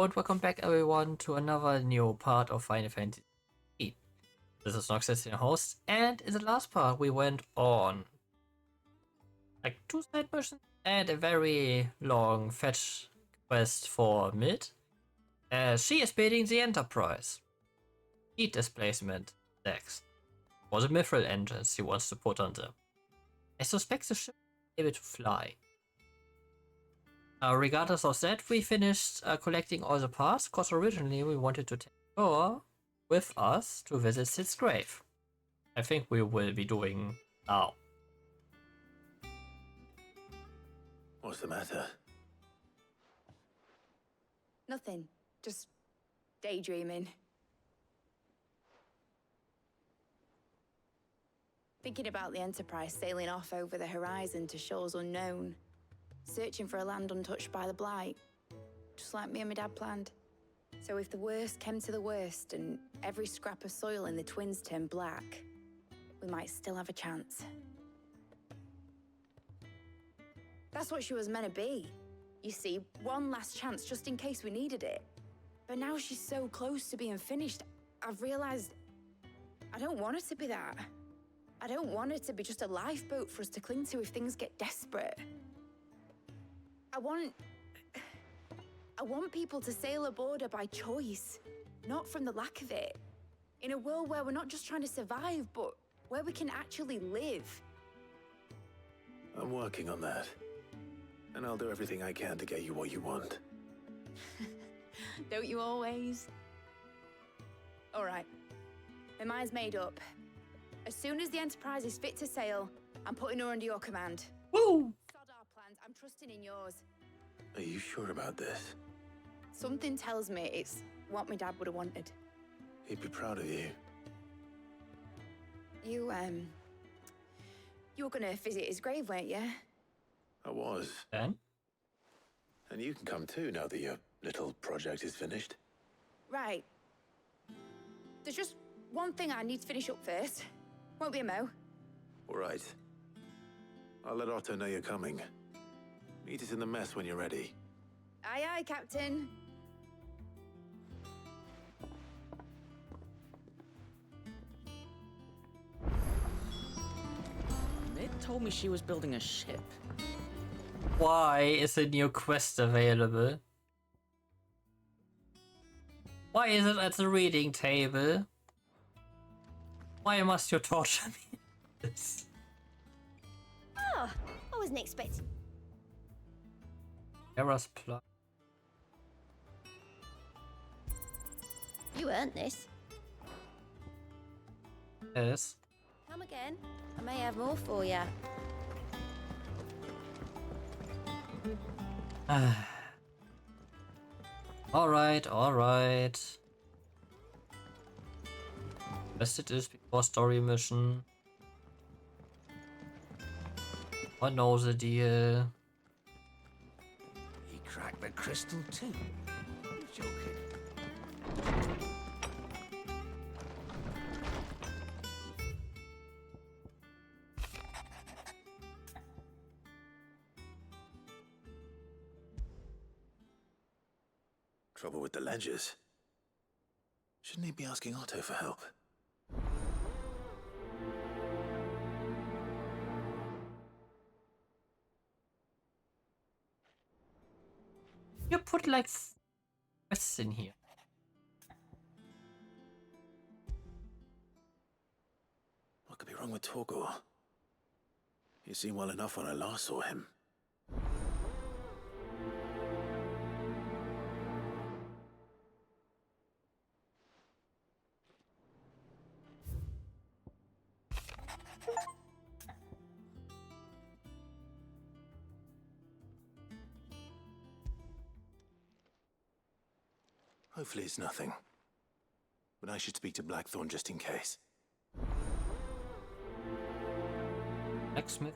Hello and welcome back everyone to another new part of Final Fantasy. This is Nox Destin, your host, and in the last part we went on like 2 side missions and a very long fetch quest for Mid. She is building the Enterprise. Heat displacement decks for the mithril engines she wants to put on them. I suspect the ship is able to fly. Regardless of that, we finished collecting all the parts, because originally we wanted to take her with us to visit Sid's grave. I think we will be doing now. What's the matter? Nothing. Just daydreaming. Thinking about the Enterprise sailing off over the horizon to shores unknown. Searching for a land untouched by the Blight. Just like me and my dad planned. So if the worst came to the worst and every scrap of soil in the Twins turned black, we might still have a chance. That's what she was meant to be. You see, one last chance just in case we needed it. But now she's so close to being finished, I've realized I don't want her to be that. I don't want her to be just a lifeboat for us to cling to if things get desperate. I want people to sail aboard her by choice, not from the lack of it. In a world where we're not just trying to survive, but where we can actually live. I'm working on that. And I'll do everything I can to get you what you want. Don't you always? All right. My mind's made up. As soon as the Enterprise is fit to sail, I'm putting her under your command. Woo! Sod our plans, I'm trusting in yours. Are you sure about this? Something tells me it's what my dad would have wanted. He'd be proud of you. You were gonna visit his grave, weren't you? I was. Then? And you can come too now that your little project is finished. Right. There's just one thing I need to finish up first. Won't be a mo. All right. I'll let Otto know you're coming. Meet us in the mess when you're ready. Aye, aye, Captain. Mid told me she was building a ship. Why is a new quest available? Why is it at the reading table? Why must you torture me? This. Oh, I wasn't expecting. Error's plot. You earned this. Yes. Come again. I may have more for you. Alright, alright. Best it is before story mission. I know the deal. He cracked the crystal too. You're joking. Trouble with the ledgers. Shouldn't he be asking Otto for help? You put like quests in here. What could be wrong with Torgor? He seemed well enough when I last saw him. Hopefully it's nothing. But I should speak to Blackthorn just in case. Blacksmith.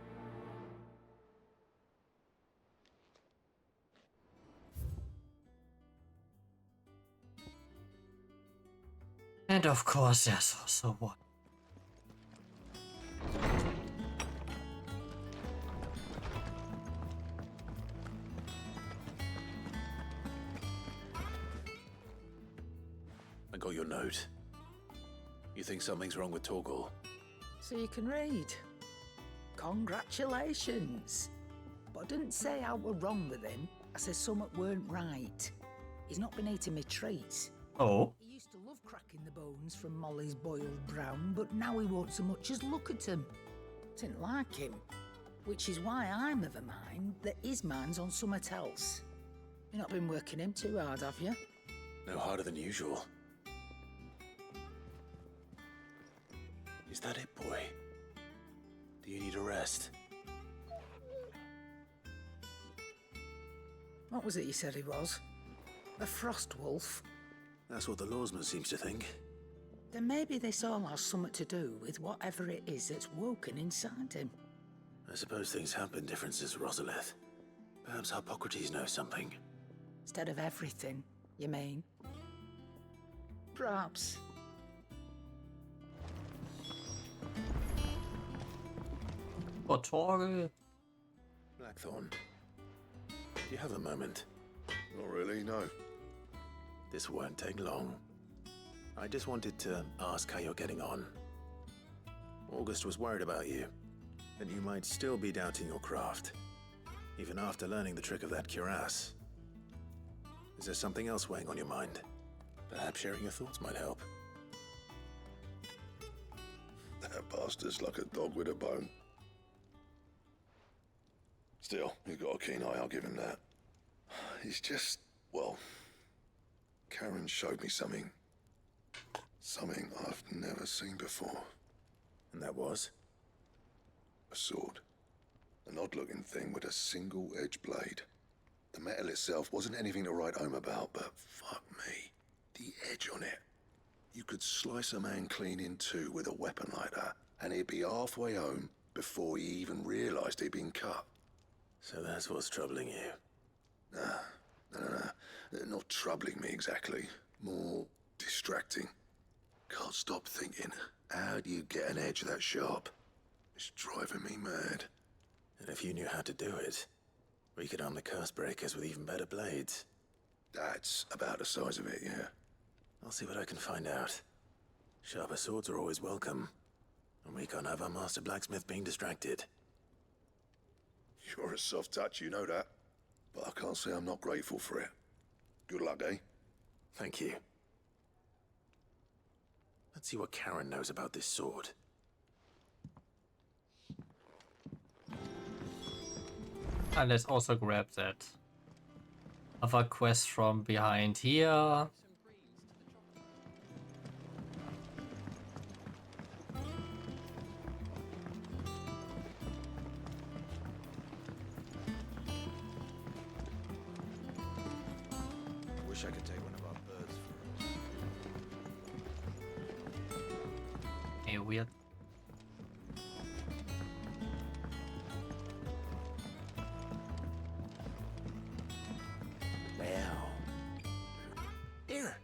And of course there's also one. your note. You think something's wrong with Torgal? So you can read. Congratulations. But I didn't say I were wrong with him. I said something weren't right. He's not been eating me treats. Oh. He used to love cracking the bones from Molly's boiled brown, but now he won't so much as look at them. Didn't like him. Which is why I'm of a mind that his mind's on something else. You've not been working him too hard, have you? No harder than usual. Is that it, boy? Do you need a rest? What was it you said he was? A frost wolf? That's what the lawsman seems to think. Then maybe this all has something to do with whatever it is that's woken inside him. I suppose things have been different since Rosalith. Perhaps Hippocrates knows something. Instead of everything, you mean? Perhaps. Oh, Torgal. Blackthorn, do you have a moment? Not really, no. This won't take long. I just wanted to ask how you're getting on. August was worried about you, that you might still be doubting your craft, even after learning the trick of that cuirass. Is there something else weighing on your mind? Perhaps sharing your thoughts might help. That bastard's like a dog with a bone. Still, he's got a keen eye, I'll give him that. He's just, well, Karen showed me something. Something I've never seen before. And that was? A sword. An odd-looking thing with a single-edged blade. The metal itself wasn't anything to write home about, but fuck me. The edge on it. You could slice a man clean in two with a weapon like that, and he'd be halfway home before he even realised he'd been cut. So that's what's troubling you. Nah. Not troubling me exactly. More distracting. Can't stop thinking, how do you get an edge that sharp? It's driving me mad. And if you knew how to do it, we could arm the curse breakers with even better blades. That's about the size of it, yeah. I'll see what I can find out. Sharper swords are always welcome. And we can't have our master blacksmith being distracted. You're a soft touch, you know that. But I can't say I'm not grateful for it. Good luck, eh? Thank you. Let's see what Karen knows about this sword. And let's also grab that other quest from behind here. Wish I could take one of our birds for A weird. Well. Here,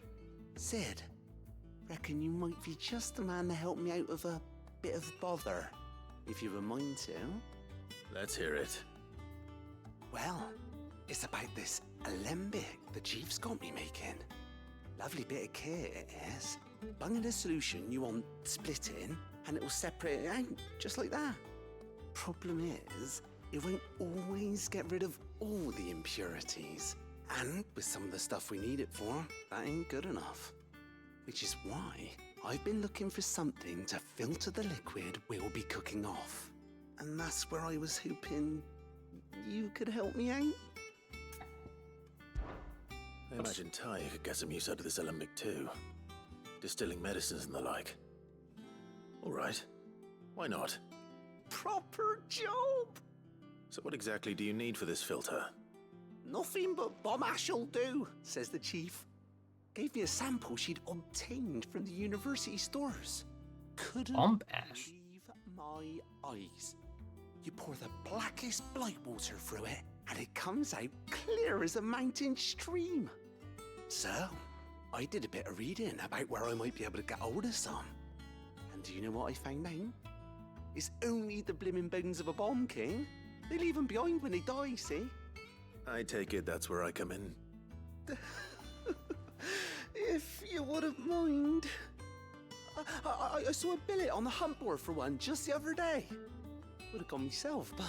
Sid. Reckon you might be just the man to help me out of a bit of bother, if you've a mind to. Let's hear it. Well, it's about this alembic the chief's got me making. Lovely bit of kit it is. Bunging a solution you want splitting, and it will separate it out, just like that. Problem is, it won't always get rid of all the impurities. And with some of the stuff we need it for, that ain't good enough. Which is why I've been looking for something to filter the liquid we'll be cooking off. And that's where I was hoping you could help me out. I imagine Ty could get some use out of this alembic too. Distilling medicines and the like. All right. Why not? Proper job! So what exactly do you need for this filter? Nothing but bomb ash'll do, says the chief. Gave me a sample she'd obtained from the university stores. Couldn't Bomb ash? believe my eyes. You pour the blackest blight water through it, and it comes out clear as a mountain stream. So, I did a bit of reading about where I might be able to get hold of some. And do you know what I found out? It's only the blimmin' bones of a bomb king. They leave them behind when they die, see? I take it that's where I come in. If you wouldn't mind. I saw a billet on the hunt board for one just the other day. Would have gone myself, but,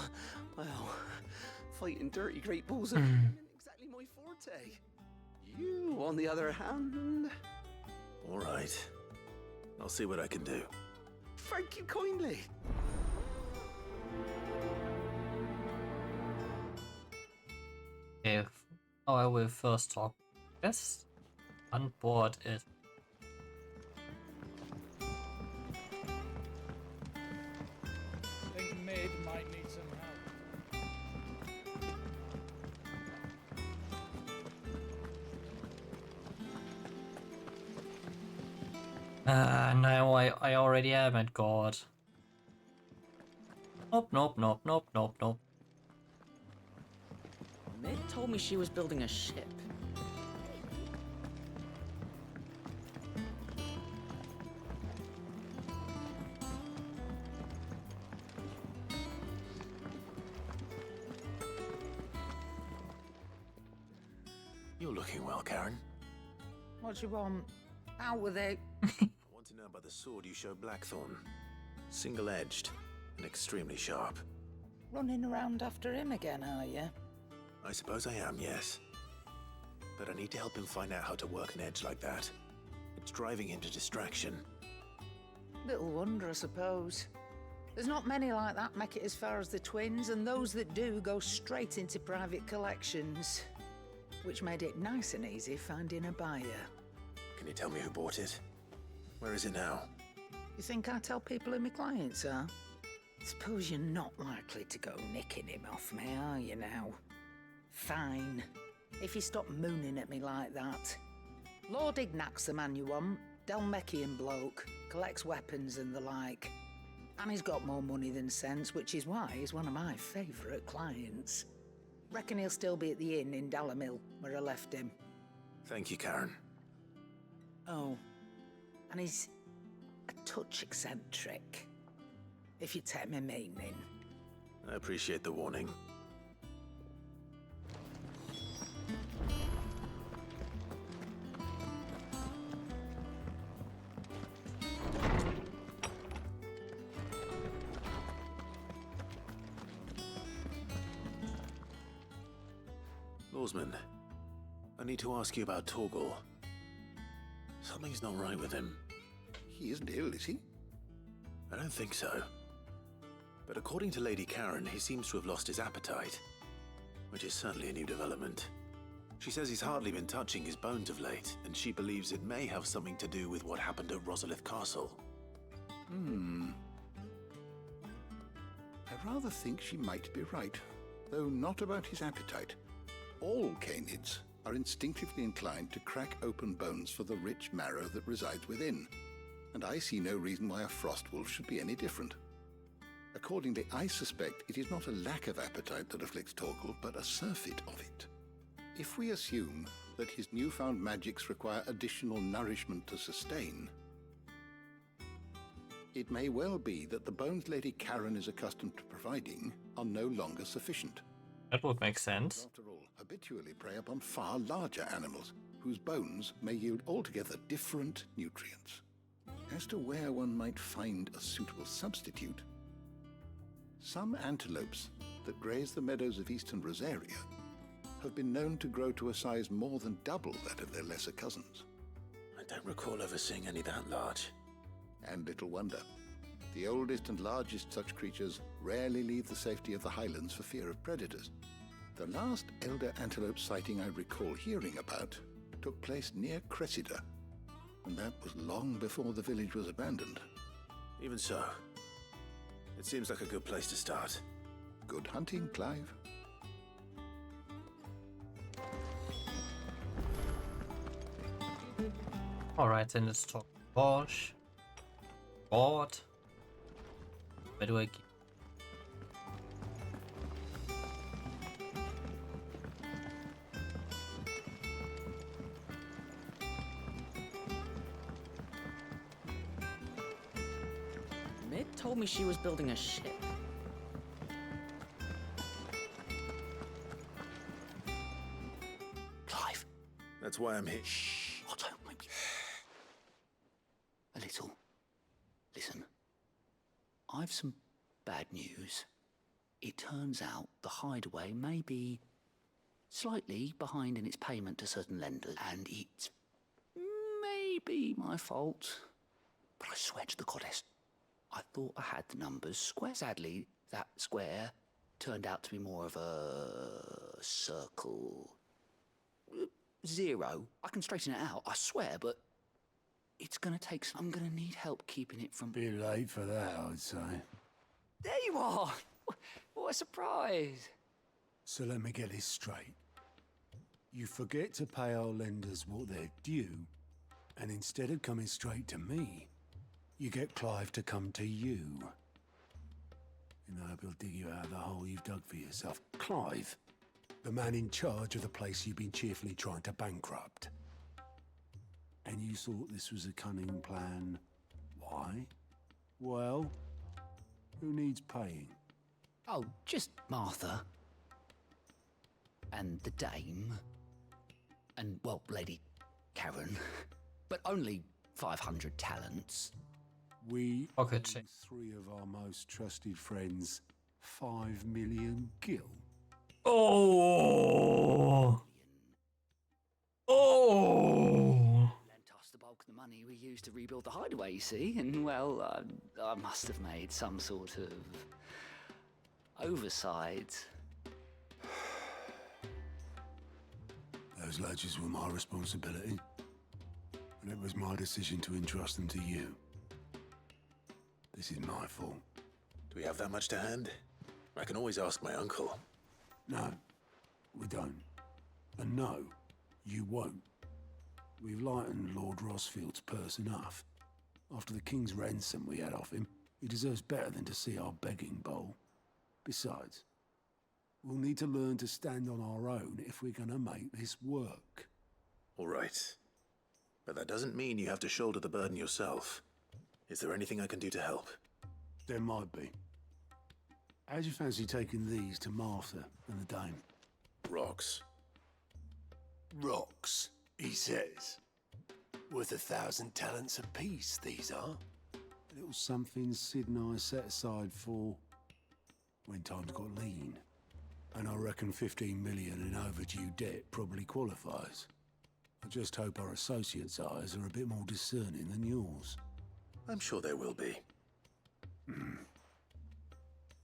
well, fighting dirty great bulls isn't exactly my forte. You, on the other hand... All right. I'll see what I can do. Thank you kindly. Okay, now I will first talk. Yes, on board it. I think Mid might need some help. No, I already am at God. Nope, nope, nope, nope, nope, nope. Mid told me she was building a ship. You're looking well, Karen. What do you want? Out with it. I want to know about the sword you showed Blackthorn. Single-edged and extremely sharp. Running around after him again, are you? I suppose I am, yes. But I need to help him find out how to work an edge like that. It's driving him to distraction. Little wonder, I suppose. There's not many like that make it as far as the twins, and those that do go straight into private collections. Which made it nice and easy finding a buyer. Can you tell me who bought it? Where is it now? You think I tell people who my clients are? Suppose you're not likely to go nicking him off me, are you now? Fine. If you stop mooning at me like that. Lord Ignac's the man you want. Dalmekian bloke. Collects weapons and the like. And he's got more money than sense, which is why he's one of my favourite clients. Reckon he'll still be at the inn in Dalamil, where I left him. Thank you, Karen. Oh, and he's a touch eccentric, if you take my meaning. I appreciate the warning. Lawsman, I need to ask you about Torgal. Something's not right with him. He isn't ill, is he? I don't think so. But according to Lady Karen, he seems to have lost his appetite, which is certainly a new development. She says he's hardly been touching his bones of late, and she believes it may have something to do with what happened at Rosalith Castle. I rather think she might be right, though not about his appetite. All canids are instinctively inclined to crack open bones for the rich marrow that resides within, and I see no reason why a frost wolf should be any different. Accordingly, I suspect it is not a lack of appetite that afflicts Torgal, but a surfeit of it. If we assume that his newfound magics require additional nourishment to sustain, it may well be that the bones Lady Karen is accustomed to providing are no longer sufficient. That would make sense. After all, habitually prey upon far larger animals, whose bones may yield altogether different nutrients. As to where one might find a suitable substitute, some antelopes that graze the meadows of eastern Rosaria have been known to grow to a size more than double that of their lesser cousins. I don't recall ever seeing any that large. And little wonder. The oldest and largest such creatures rarely leave the safety of the highlands for fear of predators. The last elder antelope sighting I recall hearing about took place near Cressida, and that was long before the village was abandoned. Even so, it seems like a good place to start. Good hunting, Clive. Alright, then let's talk Bosch. Board. Where do I keep? Mid told me she was building a ship. Clive! That's why I'm here. Shh. Oh, don't make me Listen, I've some bad news. It turns out the hideaway may be slightly behind in its payment to certain lenders, and it's maybe my fault. But I swear to the goddess, I thought I had the numbers square. Sadly, that square turned out to be more of a circle. 0. I can straighten it out, I swear, but it's gonna take some... I'm gonna need help keeping it from... Bit late for that, I'd say. There you are! What a surprise! So let me get this straight. You forget to pay our lenders what they're due, and instead of coming straight to me, you get Clive to come to you. I hope he'll dig you out of the hole you've dug for yourself. Clive, the man in charge of the place you've been cheerfully trying to bankrupt. And you thought this was a cunning plan. Why? Well, who needs paying? Oh, just Martha. And the dame. And, well, Lady Karen. But only 500 talents. We Okay, owe check. 3 of our most trusted friends 5 million gil. Oh! Oh! Lent us the bulk of the money we used to rebuild the hideaway, you see, and, well, I must have made some sort of oversight. Those ledgers were my responsibility, and it was my decision to entrust them to you. This is my fault. Do we have that much to hand? I can always ask my uncle. No, we don't. And no, you won't. We've lightened Lord Rosfield's purse enough. After the king's ransom we had off him, he deserves better than to see our begging bowl. Besides, we'll need to learn to stand on our own if we're gonna make this work. All right. But that doesn't mean you have to shoulder the burden yourself. Is there anything I can do to help? There might be. How'd you fancy taking these to Martha and the dame? Rocks. Rocks, he says. Worth 1,000 talents apiece, these are. A little something Sid and I set aside for when times got lean. And I reckon 15 million in overdue debt probably qualifies. I just hope our associates' eyes are a bit more discerning than yours. I'm sure there will be.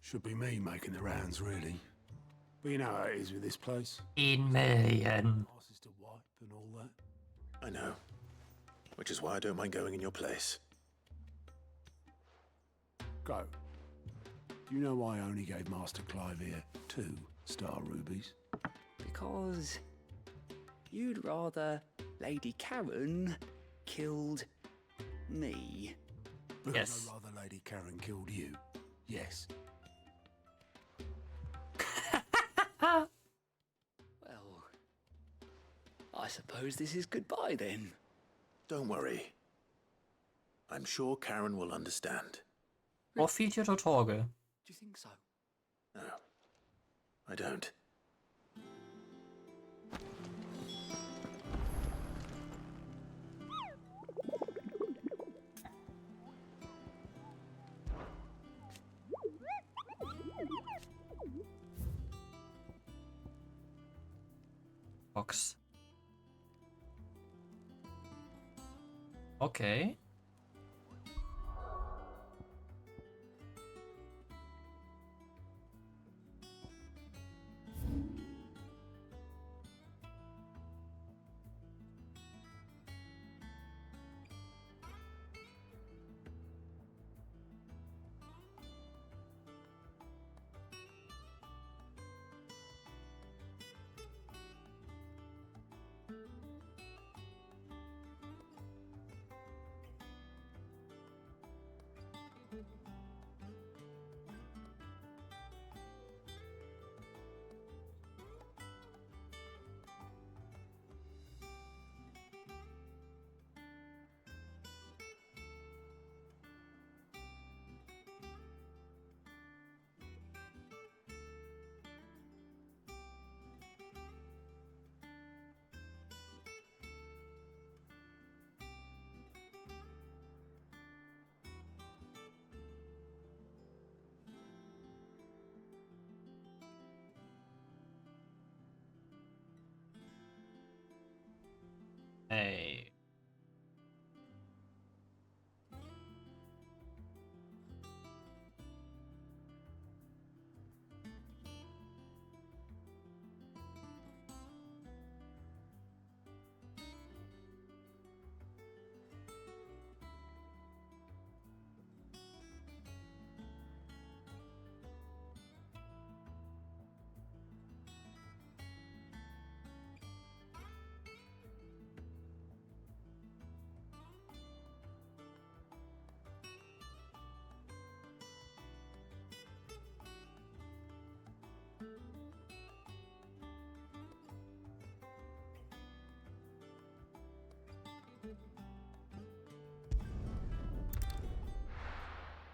Should be me making the rounds, really. But you know how it is with this place. 1 million. Passes to wipe and all that. I know. Which is why I don't mind going in your place. Go. Do you know why I only gave Master Clive here 2 star rubies? Because you'd rather Lady Karen killed me. Because Yes. I'd rather Lady Karen killed you. Yes. Well, I suppose this is goodbye then. Don't worry. I'm sure Karen will understand. Or feed you to Torge. Do you think so? No, I don't. Box. Okay.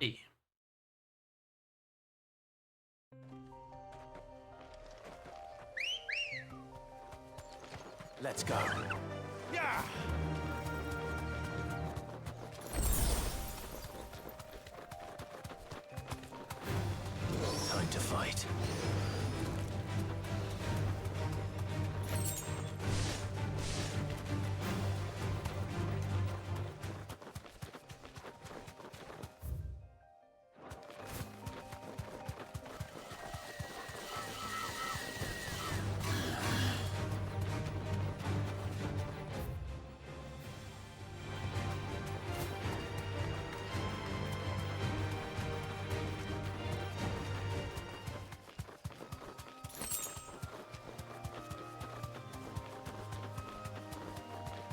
See. Let's go. Yeah. Time to fight.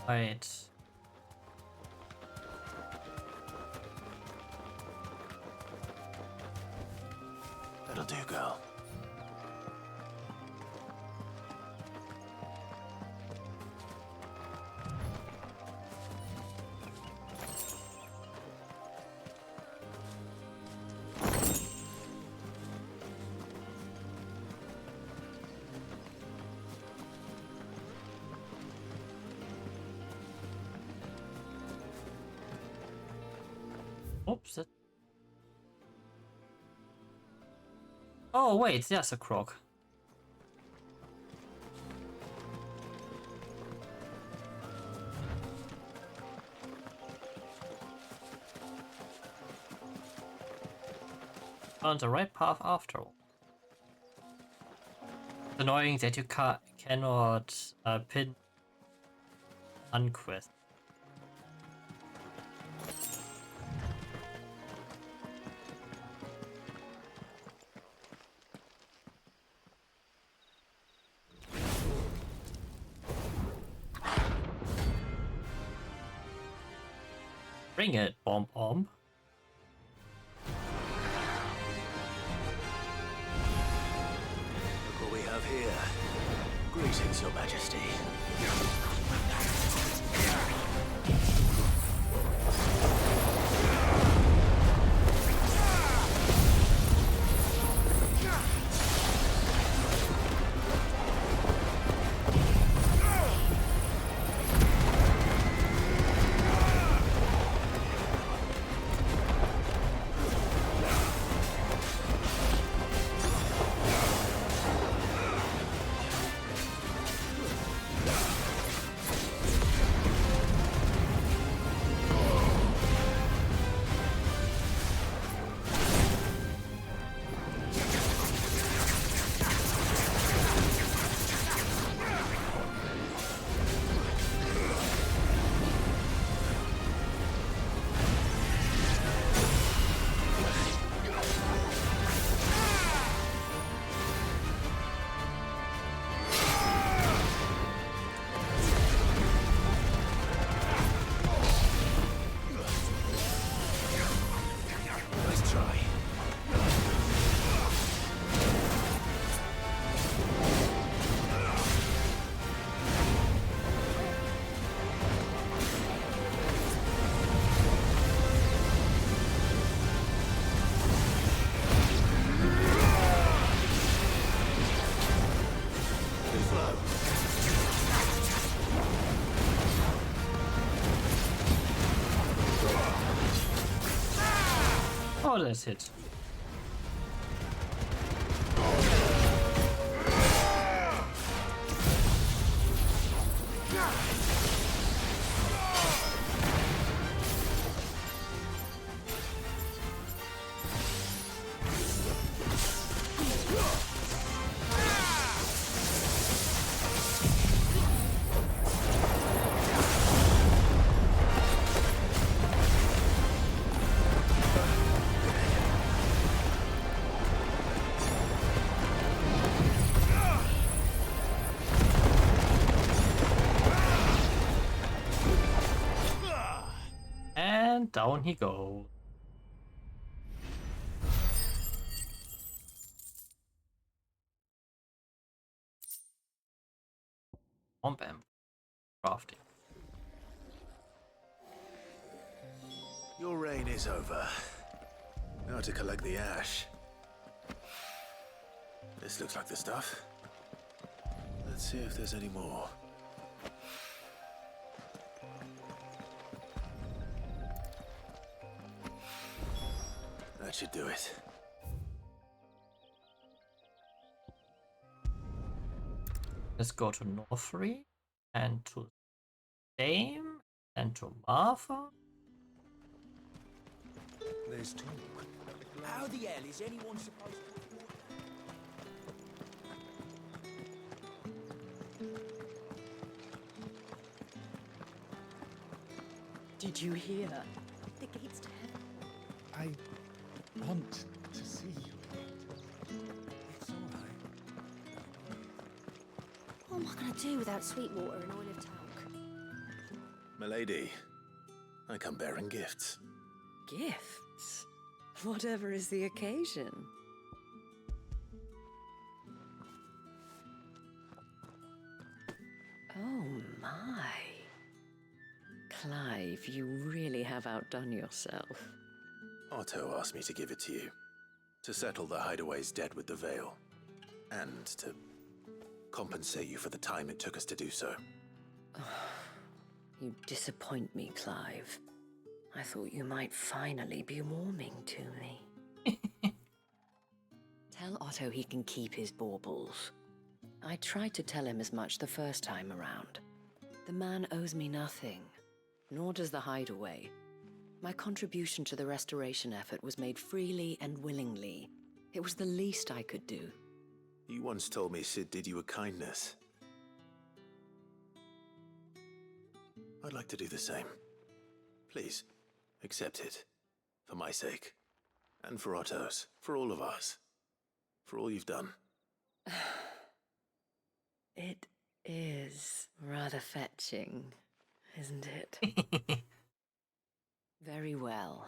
Right. That'll do, girl. Oops. Oh wait, there's a croc. On the right path after all. It's annoying that you cannot pin unquest. Bring it, bomb bomb. Look what we have here. Greetings, Your Majesty. Oh, that's it. And down he goes. Bam. Crafting. Your reign is over. Now to collect the ash. This looks like the stuff. Let's see if there's any more. That should do it. Let's go to Northry and to Dame and to Martha. There's talk. How the hell is anyone supposed to... Did you hear? The gates to heaven. I want to see you. It's all right. What am I going to do without sweet water and oil of talc? Milady, I come bearing gifts. Gifts? Whatever is the occasion. Oh my. Clive, you really have outdone yourself. Otto asked me to give it to you. To settle the Hideaway's debt with the Veil. And to compensate you for the time it took us to do so. You disappoint me, Clive. I thought you might finally be warming to me. Tell Otto he can keep his baubles. I tried to tell him as much the first time around. The man owes me nothing, nor does the Hideaway. My contribution to the restoration effort was made freely and willingly. It was the least I could do. You once told me Sid did you a kindness. I'd like to do the same. Please, accept it. For my sake. And for Otto's. For all of us. For all you've done. It is rather fetching, isn't it? Very well.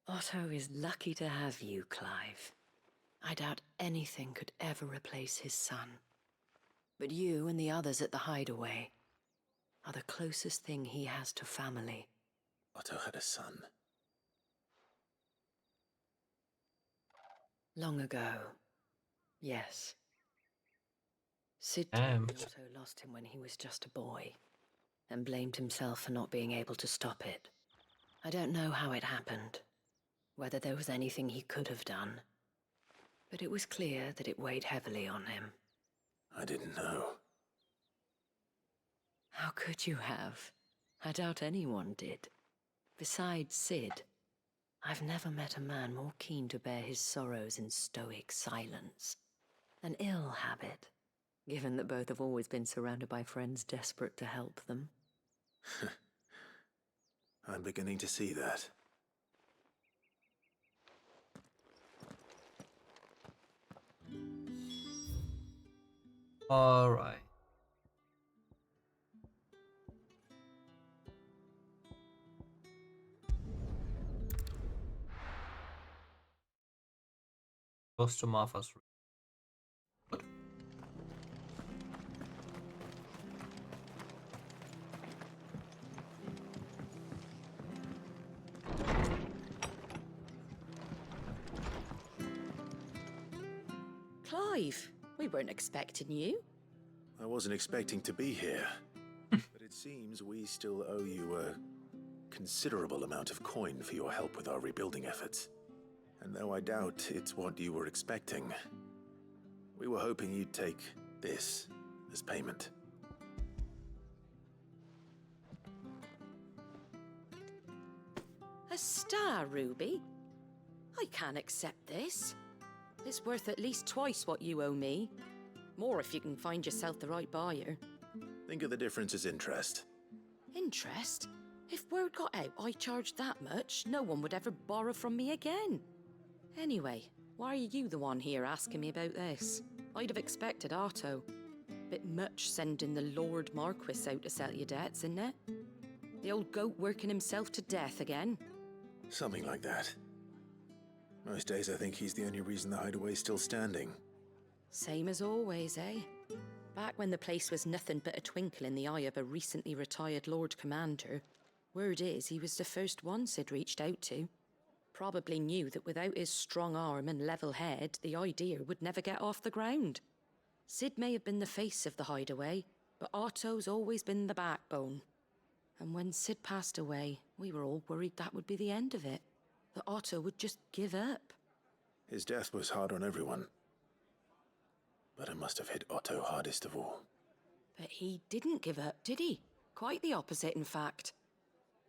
Otto is lucky to have you, Clive. I doubt anything could ever replace his son. But you and the others at the Hideaway are the closest thing he has to family. Otto had a son. Long ago, yes. Sid told me Otto lost him when he was just a boy, and blamed himself for not being able to stop it. I don't know how it happened, whether there was anything he could have done, but it was clear that it weighed heavily on him. I didn't know. How could you have? I doubt anyone did. Besides Sid, I've never met a man more keen to bear his sorrows in stoic silence. An ill habit, given that both have always been surrounded by friends desperate to help them. I'm beginning to see that. All right. Goes to Martha's room. Good. Clive, we weren't expecting you. I wasn't expecting to be here. But it seems we still owe you a considerable amount of coin for your help with our rebuilding efforts. And though I doubt it's what you were expecting, we were hoping you'd take this as payment. A star, Ruby? I can't accept this. It's worth at least twice what you owe me. More if you can find yourself the right buyer. Think of the difference as interest. Interest? If word got out I charged that much, no one would ever borrow from me again. Anyway, why are you the one here asking me about this? I'd have expected Otto. Bit much sending the Lord Marquis out to settle your debts, isn't it? The old goat working himself to death again. Something like that. Most days I think he's the only reason the Hideaway's still standing. Same as always, eh? Back when the place was nothing but a twinkle in the eye of a recently retired Lord Commander, Word is, he was the first one Sid reached out to. Probably knew that without his strong arm and level head, the idea would never get off the ground. Sid may have been the face of the hideaway, but Otto's always been the backbone. And when Sid passed away, we were all worried that would be the end of it. That Otto would just give up. His death was hard on everyone. But it must have hit Otto hardest of all. But he didn't give up, did he? Quite the opposite, in fact.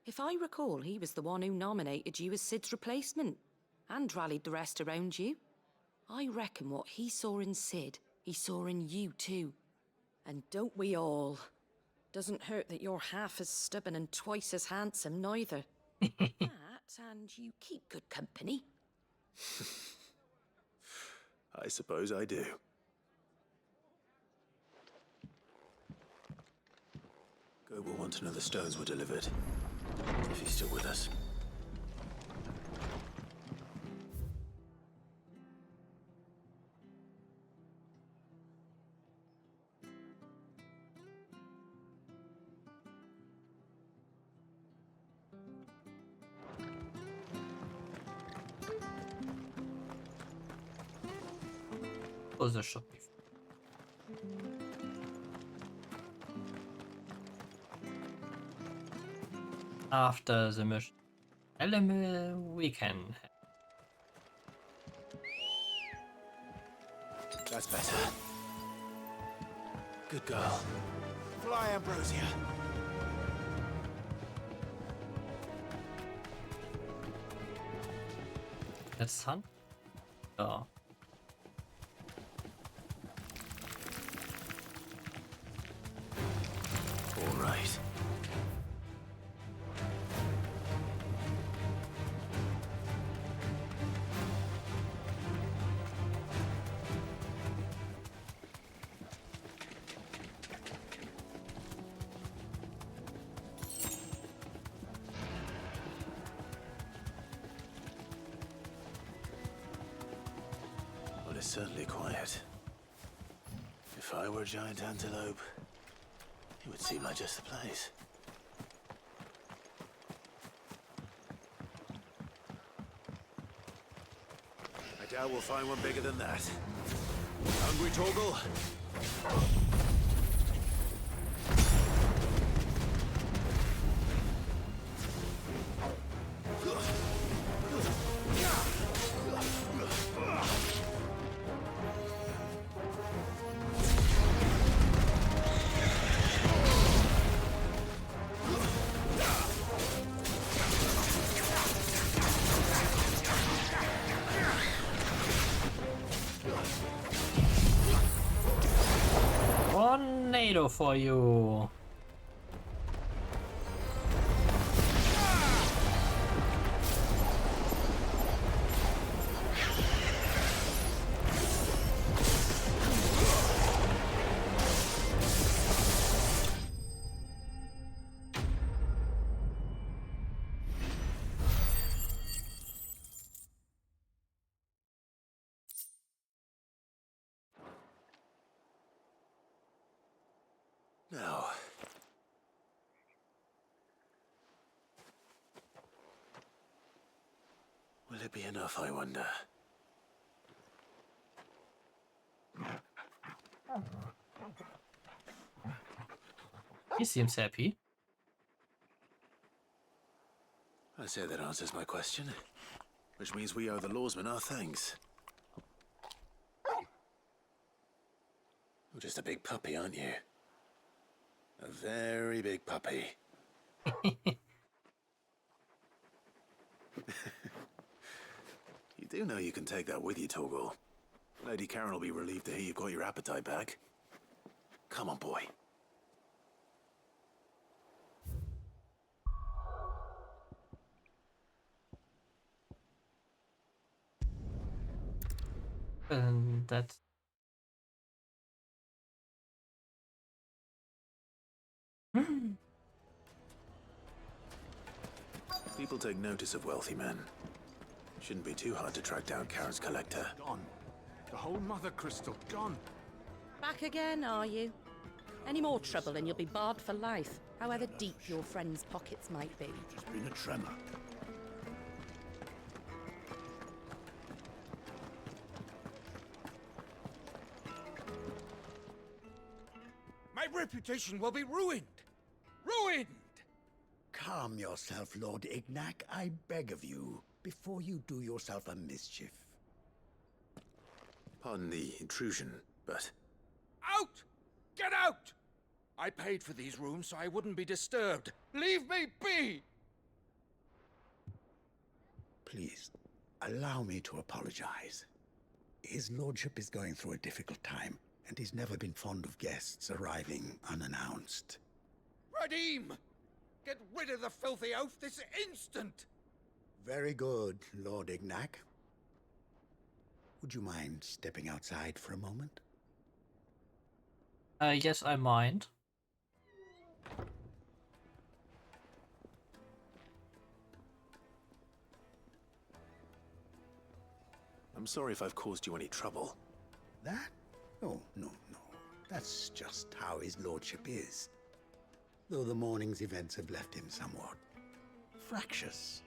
If I recall, he was the one who nominated you as Sid's replacement, and rallied the rest around you. I reckon what he saw in Sid, he saw in you too. And don't we all? Doesn't hurt that you're half as stubborn and twice as handsome, neither. That, and you keep good company. I suppose I do. Goat will want to know the stones were delivered, if he's still with us. Close the shop. After the mission, we can. That's better. Good girl. Fly, Ambrosia. Let's hunt. Oh. All right. Well, it's certainly quiet. If I were a giant antelope, it would seem like just the place. I doubt we'll find one bigger than that. Hungry, Torgal? Tornado for you. Now. Will it be enough, I wonder? He seems happy. I say that answers my question. Which means we owe the lawsman our thanks. You're just a big puppy, aren't you? A very big puppy. You do know you can take that with you, Torgal. Lady Karen will be relieved to hear you've got your appetite back. Come on, boy. And that's People take notice of wealthy men. Shouldn't be too hard to track down Karen's collector. Gone. The whole mother crystal gone. Back again, are you? Any more trouble and you'll be barred for life. however deep your friend's pockets might be. Just been a tremor. My reputation will be ruined! Ruined! Calm yourself, Lord Ignac, I beg of you, before you do yourself a mischief. Pardon the intrusion, but... Out! Get out! I paid for these rooms so I wouldn't be disturbed. Leave me be! Please, allow me to apologize. His lordship is going through a difficult time, and he's never been fond of guests arriving unannounced. Radim! Get rid of the filthy oaf this instant! Very good, Lord Ignac. Would you mind stepping outside for a moment? Yes, I mind. I'm sorry if I've caused you any trouble. That? Oh, no. That's just how his lordship is. Though the morning's events have left him somewhat fractious.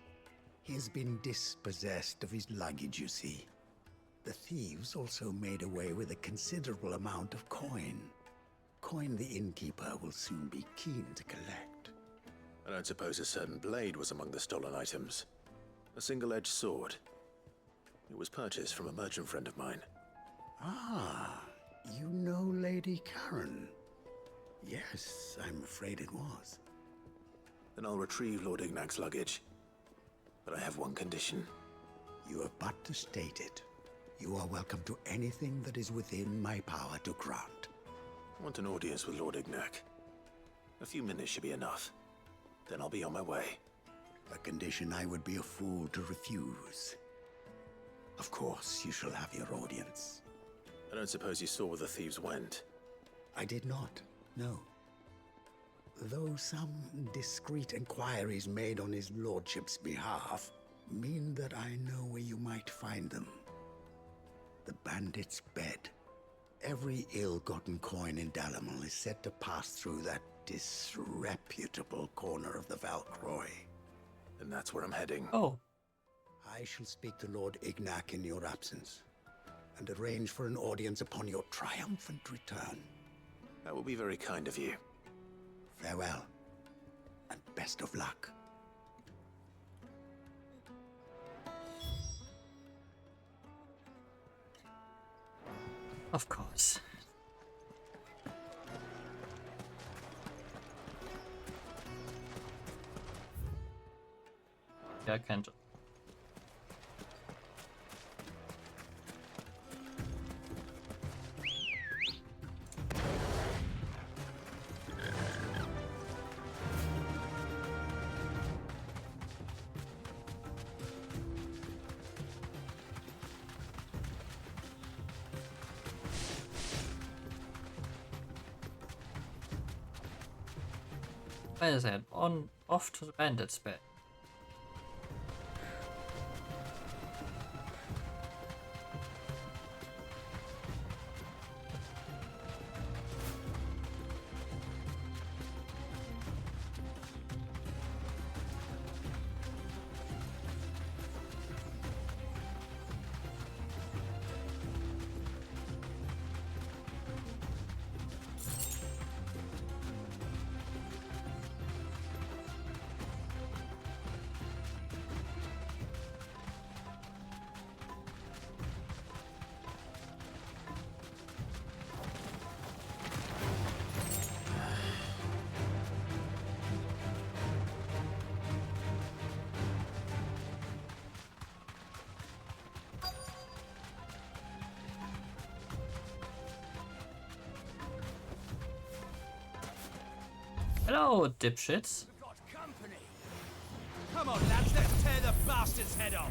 He has been dispossessed of his luggage, you see. The thieves also made away with a considerable amount of coin. Coin the innkeeper will soon be keen to collect. I don't suppose a certain blade was among the stolen items. A single-edged sword. It was purchased from a merchant friend of mine. Ah, you know Lady Karen. Yes, I'm afraid it was. Then I'll retrieve Lord Ignac's luggage. But I have one condition. You have but to state it. You are welcome to anything that is within my power to grant. I want an audience with Lord Ignac. A few minutes should be enough. Then I'll be on my way. A condition I would be a fool to refuse. Of course, you shall have your audience. I don't suppose you saw where the thieves went? I did not, no. Though some discreet inquiries made on his lordship's behalf mean that I know where you might find them. The bandit's bed. Every ill-gotten coin in Dalamal is said to pass through that disreputable corner of the Valcroy. And that's where I'm heading. Oh. I shall speak to Lord Ignac in your absence, and arrange for an audience upon your triumphant return. That will be very kind of you. Farewell, and best of luck. Of course. Yeah, I can't. Where is it? Off to the bandit's bed. Hello, dipshits. We've got company. Come on, lads, let's tear the bastard's head off.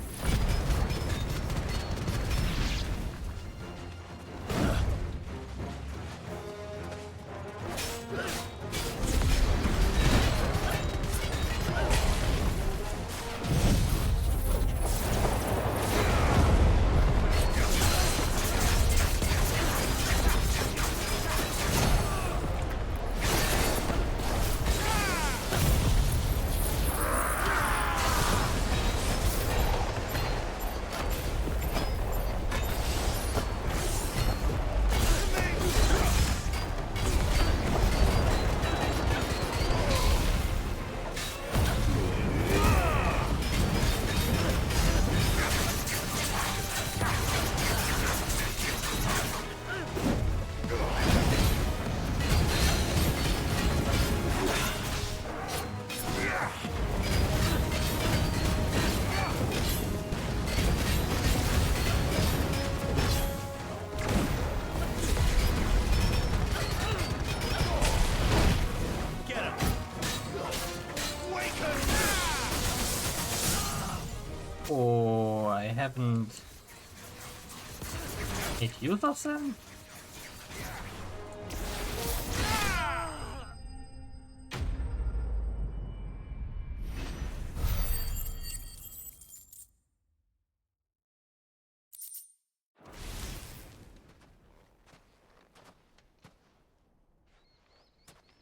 Oh, I haven't made use of them?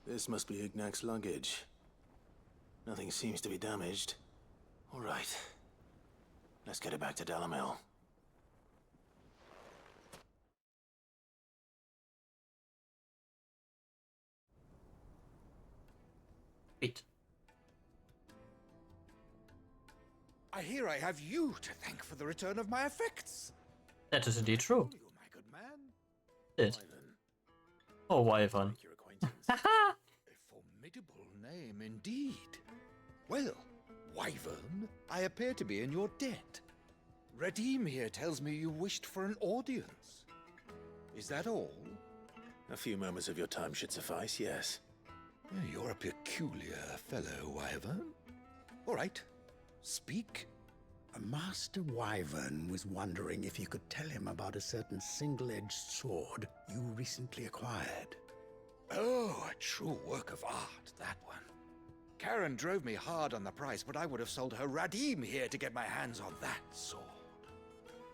This must be Ignac's luggage. Nothing seems to be damaged. All right. Let's get it back to Dalamil. Wait. I hear I have you to thank for the return of my effects. That is indeed true. You, my good man. Did. Oh, Wyvern. A formidable name indeed. Well, Wyvern, I appear to be in your debt. Redeem here tells me you wished for an audience. Is that all? A few moments of your time should suffice, yes. You're a peculiar fellow, Wyvern. All right, speak. Master Wyvern was wondering if you could tell him about a certain single-edged sword you recently acquired. Oh, a true work of art, that one. Karen drove me hard on the price, but I would have sold her Radim here to get my hands on that sword.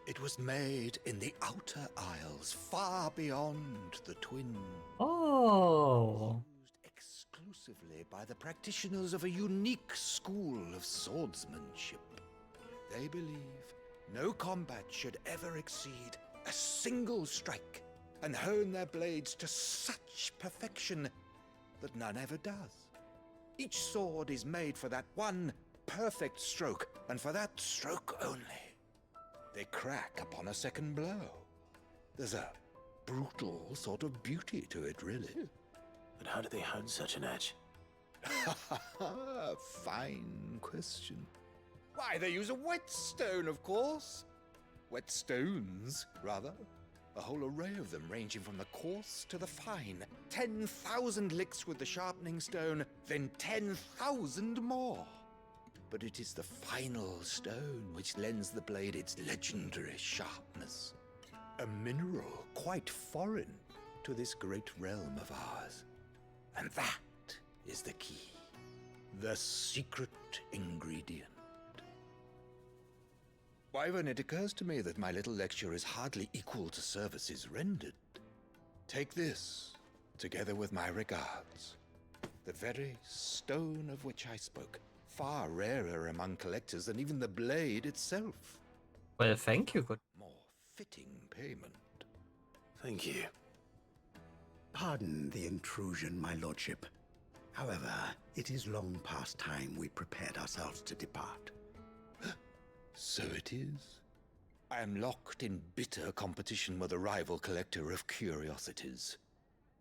It was made in the Outer Isles, far beyond the Twin. Oh. Used exclusively by the practitioners of a unique school of swordsmanship. They believe no combat should ever exceed a single strike, and hone their blades to such perfection that none ever does. Each sword is made for that one perfect stroke, and for that stroke only. They crack upon a second blow. There's a brutal sort of beauty to it, really. But how do they hone such an edge? Fine question. Why, they use a whetstone, of course. Whetstones, rather. A whole array of them, ranging from the coarse to the fine. 10,000 licks with the sharpening stone, then 10,000 more. But it is the final stone which lends the blade its legendary sharpness. A mineral quite foreign to this great realm of ours. And that is the key. The secret ingredient. Wyvern, it occurs to me that my little lecture is hardly equal to services rendered. Take this, together with my regards. The very stone of which I spoke, far rarer among collectors than even the blade itself. Well, thank you. Good. More fitting payment. Thank you. Pardon the intrusion, my lordship. However, it is long past time we prepared ourselves to depart. So it is. I am locked in bitter competition with a rival collector of curiosities.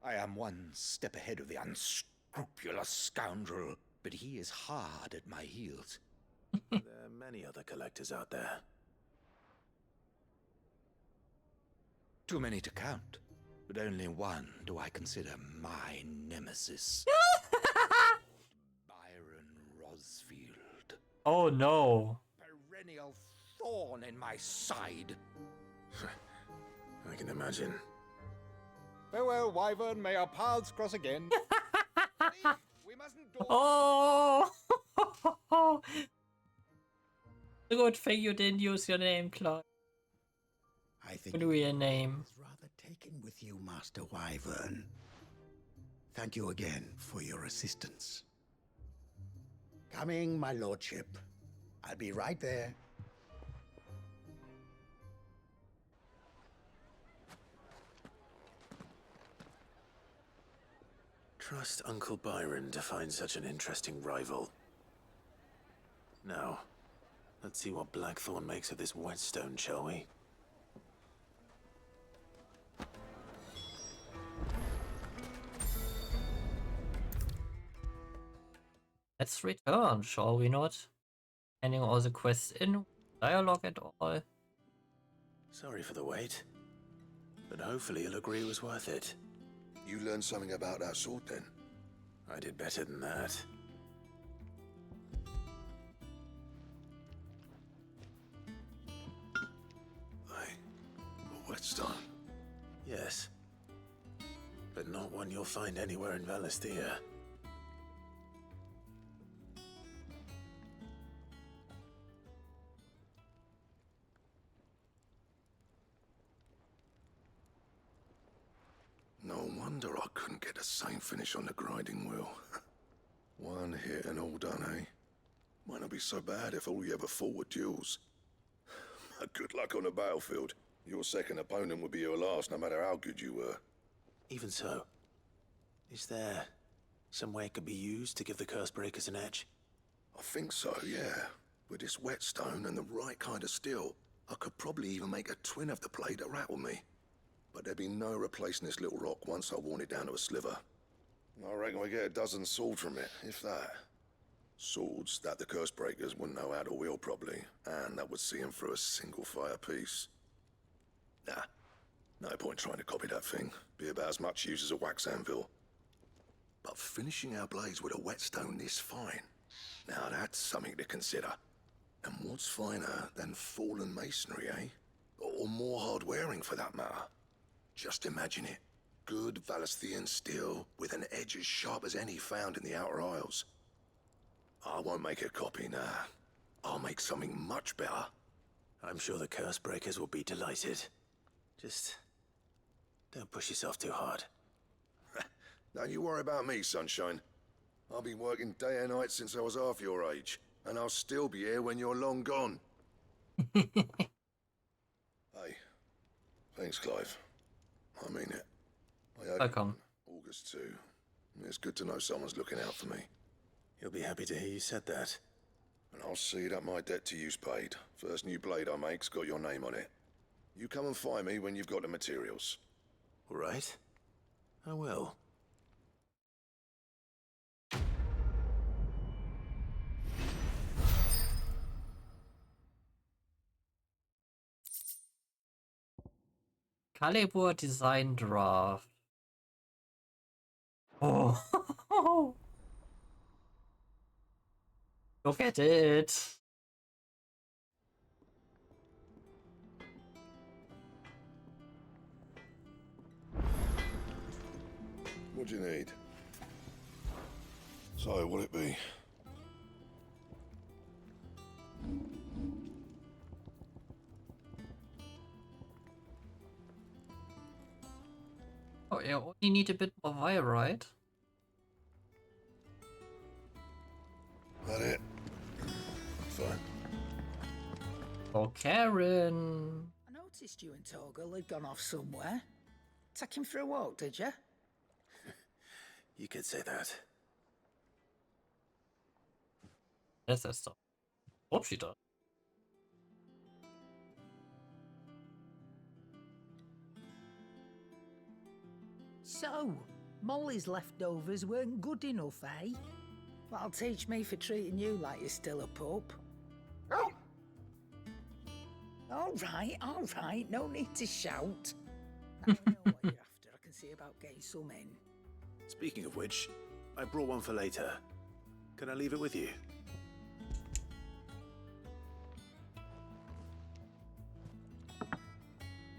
I am one step ahead of the unscrupulous scoundrel, but he is hard at my heels. There are many other collectors out there. Too many to count, but only one do I consider my nemesis. Byron Rosfield. Oh no. Perennial thorn in my side. I can imagine. Farewell, Wyvern. May our paths cross again. We mustn't Oh! Good thing you didn't use your name, Claude. I think Your real name. is rather taken with you, Master Wyvern. Thank you again for your assistance. Coming, my lordship. I'll be right there. Trust Uncle Byron to find such an interesting rival. Now, let's see what Blackthorn makes of this whetstone, shall we? Let's return, shall we not? Ending all the quests in dialogue at all. Sorry for the wait, but hopefully you'll agree it was worth it. You learned something about that sword then? I did better than that. whetstone? Yes. But not one you'll find anywhere in Wednessday. No wonder I couldn't get the same finish on the grinding wheel. One hit and all done, eh? Might not be so bad if all you ever fought were duels. Good luck on the battlefield. Your second opponent would be your last, no matter how good you were. Even so, is there some way it could be used to give the curse breakers an edge? I think so, yeah. With this whetstone and the right kind of steel, I could probably even make a twin of the blade that rattled me. But there'd be no replacing this little rock once I worn it down to a sliver. I reckon we get a dozen swords from it, if that. Swords that the curse breakers wouldn't know how to wield properly, and that would see them through a single fire piece. Nah, no point trying to copy that thing. Be about as much use as a wax anvil. But finishing our blades with a whetstone this fine, now that's something to consider. And what's finer than fallen masonry, eh? Or more hard-wearing, for that matter. Just imagine it. Good Valesthian steel with an edge as sharp as any found in the Outer Isles. I won't make a copy, nah. I'll make something much better. I'm sure the curse breakers will be delighted. Just don't push yourself too hard. Don't you worry about me, sunshine. I've been working day and night since I was half your age, and I'll still be here when you're long gone. Hey, thanks, Clive. I mean it. I hope August too. It's good to know someone's looking out for me. He'll be happy to hear you said that. And I'll see that my debt to you's paid. First new blade I make's got your name on it. You come and find me when you've got the materials. All right. I will. Calibur design draft. Oh. Look at it. What do you need? So, what'll it be? Oh, yeah, only need a bit more wire, right? That it? Fine. Oh, Karen. I noticed you and Torgal had gone off somewhere. Take him for a walk, did you? You could say that. Yes, that's stuff. Hope she does. So, Molly's leftovers weren't good enough, eh? That'll teach me for treating you like you're still a pup. All right, no need to shout. Now I know what you're after. I can see about getting some in. Speaking of which, I brought one for later. Can I leave it with you?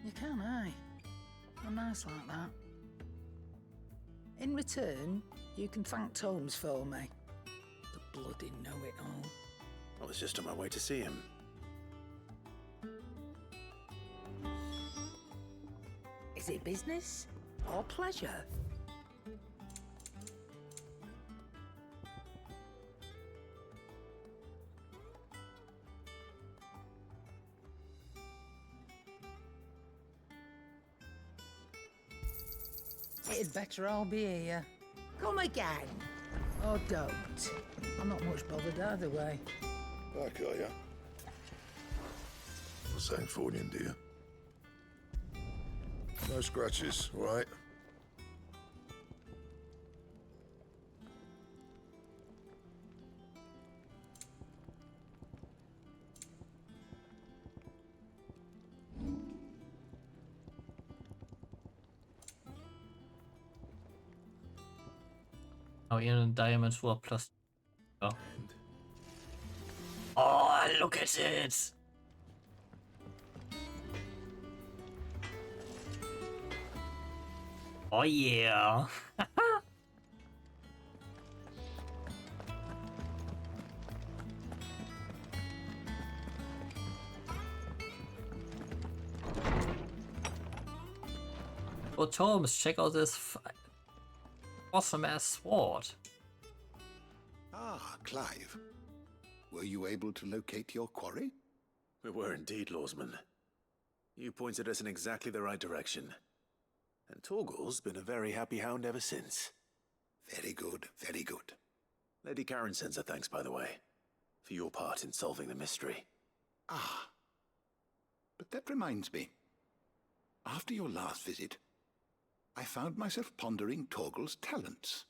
You can, eh? I'm nice like that. In return, you can thank Tomes for me. The bloody know-it-all. I was just on my way to see him. Is it business or pleasure? It'd better all be here. Come again. Or don't. I'm not much bothered either way. Back, are ya? St. Fornian, dear. No scratches, all right? Oh, in diamonds for plus. Oh. Oh, look at it! Oh yeah. Oh, Thomas, check out this awesome ass sword. Ah, Clive. Were you able to locate your quarry? We were indeed, Lawsman. You pointed us in exactly the right direction. And Torgal's been a very happy hound ever since. Very good, very good. Lady Karen sends her thanks, by the way, for your part in solving the mystery. Ah. But that reminds me. After your last visit, I found myself pondering Torgal's talents.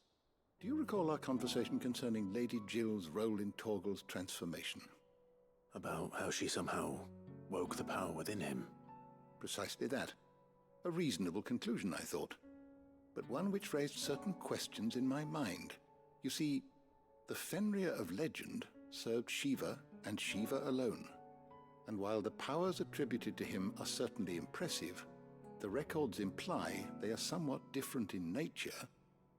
Do you recall our conversation concerning Lady Jill's role in Torgal's transformation? About how she somehow woke the power within him. Precisely that. A reasonable conclusion, I thought, but one which raised certain questions in my mind. You see, the Fenrir of legend served Shiva and Shiva alone, and while the powers attributed to him are certainly impressive, the records imply they are somewhat different in nature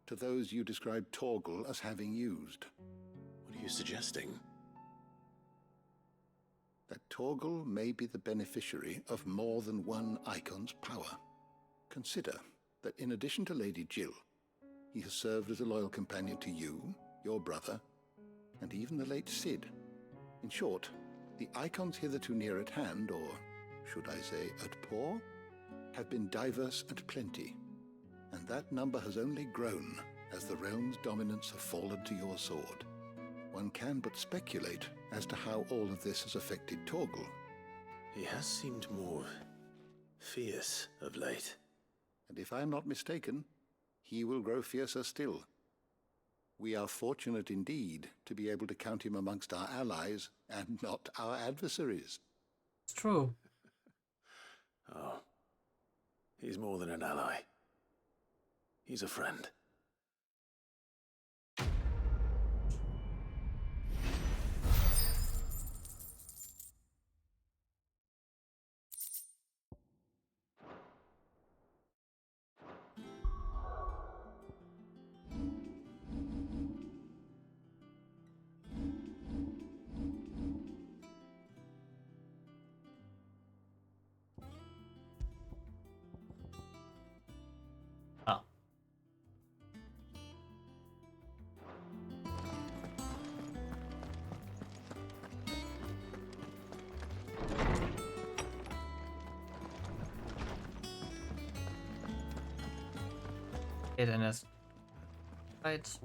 to those you described Torgal as having used. What are you suggesting? That Torgal may be the beneficiary of more than one icon's power. Consider that in addition to Lady Jill, he has served as a loyal companion to you, your brother, and even the late Cid. In short, the icons hitherto near at hand, or should I say at paw, have been diverse and plenty, and that number has only grown as the realm's dominance have fallen to your sword. One can but speculate as to how all of this has affected Torgal. He has seemed more fierce of late. And if I am not mistaken, he will grow fiercer still. We are fortunate indeed to be able to count him amongst our allies and not our adversaries. It's true. Oh, he's more than an ally. He's a friend. Oh. It in his right.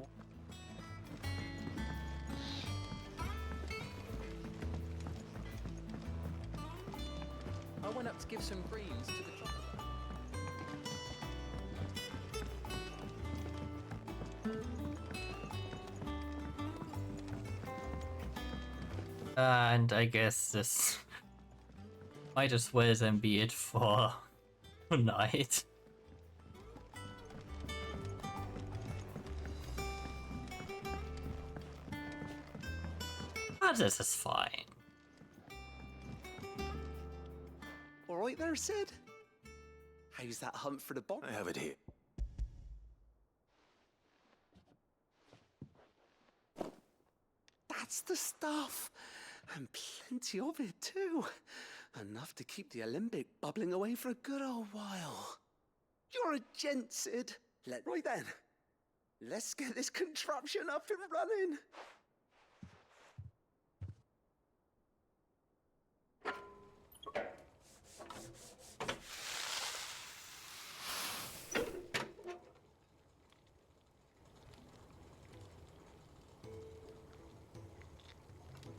I went up to give some greens to the chocolate. And I guess this might as well then be it for tonight. But this is fine. All right there, Sid? How's that hunt for the bog? I have it here. That's the stuff. And plenty of it, too. Enough to keep the Olympic bubbling away for a good old while. You're a gent, Sid. Right then. Let's get this contraption up and running.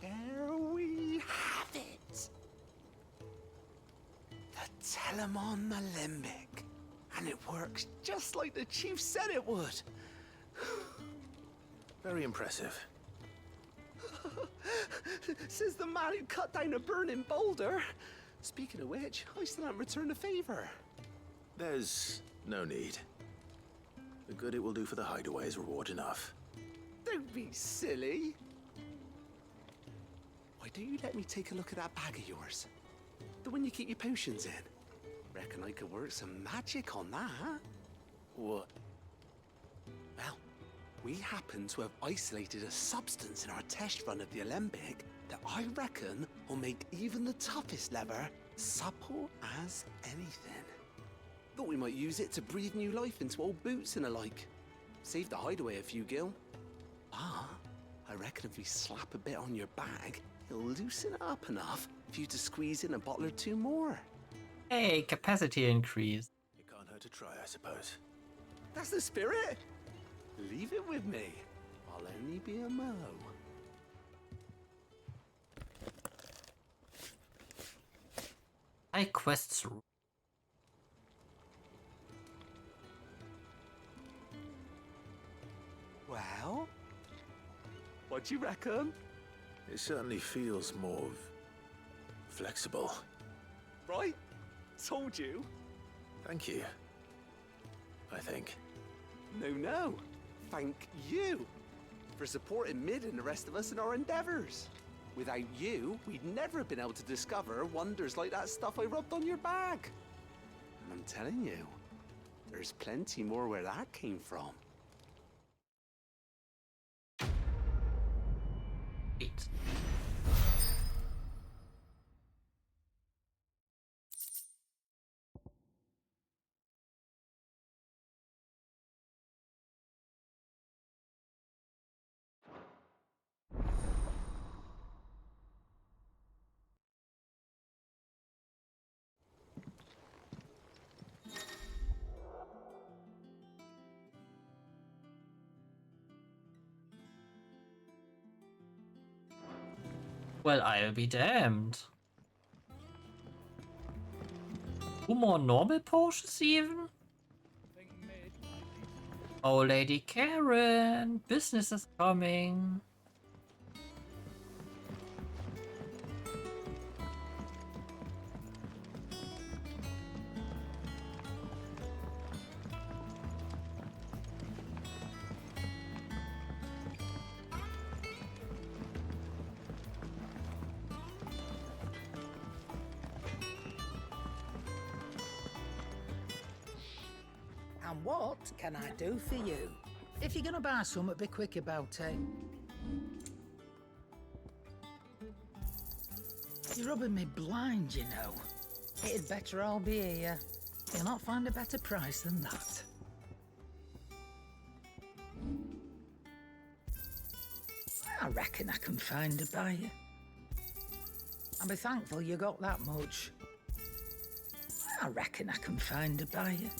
There we have it. The Telemon Alembic. And it works just like the chief said it would. Very impressive. Says the man who cut down a burning boulder. Speaking of which, I still haven't returned the favor. There's no need. The good it will do for the hideaway is reward enough. Don't be silly. Why don't you let me take a look at that bag of yours? The one you keep your potions in. Reckon I could work some magic on that. What? Well, we happen to have isolated a substance in our test run of the Alembic that I reckon will make even the toughest lever supple as anything. Thought we might use it to breathe new life into old boots and the like. Save the hideaway a few gil. Ah, I reckon if we slap a bit on your bag, it'll loosen it up enough for you to squeeze in a bottle or two more. Hey, capacity increase. It can't hurt to try, I suppose. That's the spirit. Leave it with me. I'll only be a mo. Side quests. Well, what do you reckon? It certainly feels more flexible. Right? Told you. Thank you. I think. No. Thank you for supporting Mid and the rest of us in our endeavors. Without you, we'd never have been able to discover wonders like that stuff I rubbed on your bag. And I'm telling you, there's plenty more where that came from. Wait. Well, I'll be damned. 2 more normal potions even? Oh, Lady Karen, business is coming. And what can I do for you? If you're gonna buy something, be quick about it. You're rubbing me blind, you know. It'd better all be here. You'll not find a better price than that. I reckon I can find a buyer. I'll be thankful you got that much. I reckon I can find a buyer.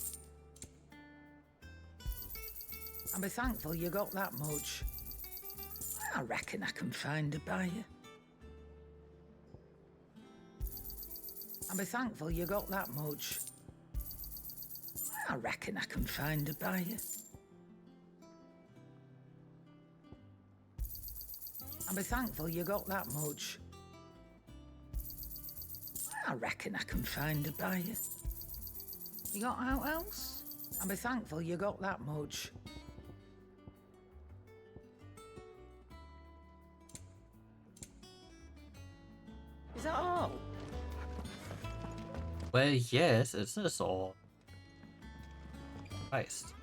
I'll be thankful you got that much. I reckon I can find a buyer. I'll be thankful you got that much. I reckon I can find a buyer. I'll be thankful you got that much. I reckon I can find a buyer. You got out else? I'll be thankful you got that much. Is that all? Well, yes, it is all. Christ.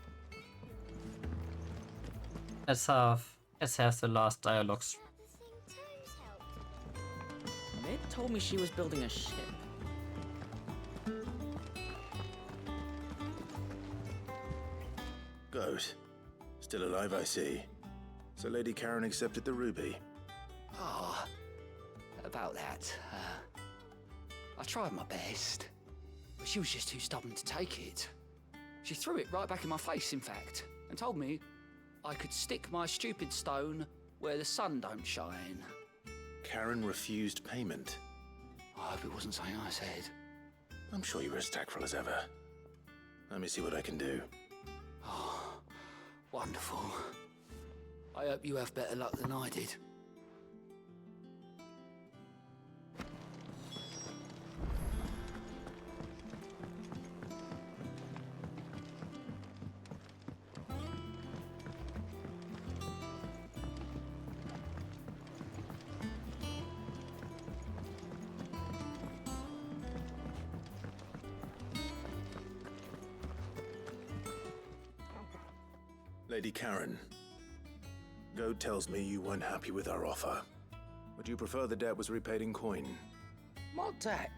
Let's have the last dialogues. Mid told me she was building a ship. Goat. Still alive, I see. So Lady Karen accepted the ruby. Ah, about that. I tried my best, but she was just too stubborn to take it. She threw it right back in my face, in fact, and told me I could stick my stupid stone where the sun don't shine. Karen refused payment. I hope it wasn't something I said. I'm sure you were as tactful as ever. Let me see what I can do. Oh, wonderful. I hope you have better luck than I did. Lady Karen, Goad tells me you weren't happy with our offer. Would you prefer the debt was repaid in coin? What debt?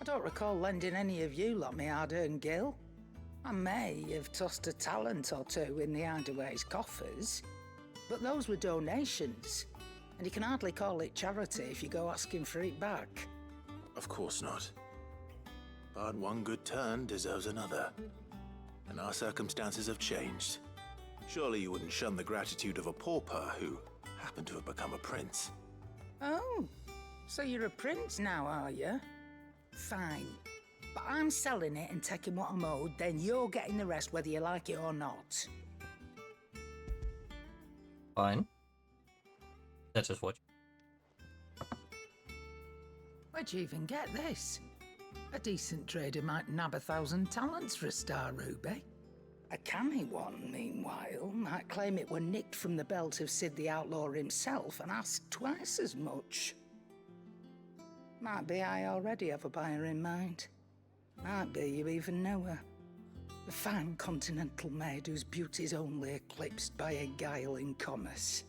I don't recall lending any of you lot me hard-earned gil. I may have tossed a talent or two in the Hideaway's coffers, but those were donations, and you can hardly call it charity if you go asking for it back. Of course not. But one good turn deserves another. And our circumstances have changed. Surely you wouldn't shun the gratitude of a pauper who happened to have become a prince. Oh, so you're a prince now, are you? Fine. But I'm selling it and taking what I'm owed, then you're getting the rest whether you like it or not. Fine. That's just what. Where'd you even get this? A decent trader might nab 1,000 talents for a star ruby. A canny one, meanwhile, might claim it were nicked from the belt of Sid the Outlaw himself and ask twice as much. Might be I already have a buyer in mind. Might be you even know her. A fine continental maid whose beauty's only eclipsed by a guile in commerce.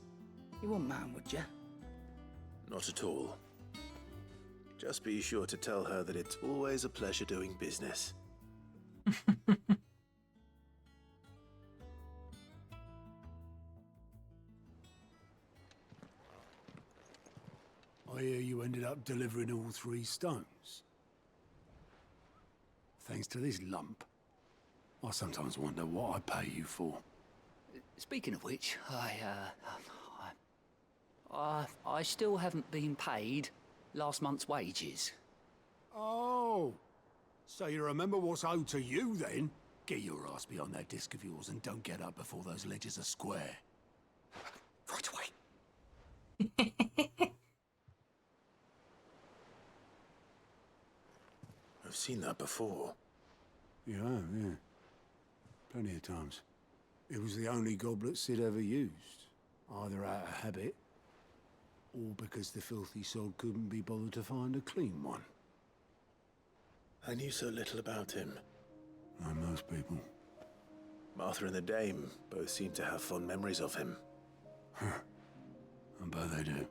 You wouldn't mind, would you? Not at all. Just be sure to tell her that it's always a pleasure doing business. I hear you ended up delivering all 3 stones. Thanks to this lump. I sometimes wonder what I pay you for. Speaking of which, I still haven't been paid last month's wages. Oh, so you remember what's owed to you then? Get your ass behind that disc of yours and don't get up before those ledgers are square. Right away. I've seen that before. You have, yeah. Plenty of times. It was the only goblet Sid ever used. Either out of habit, or because the filthy sod couldn't be bothered to find a clean one. I knew so little about him. Like most people. Martha and the Dame both seem to have fond memories of him. I bet they do.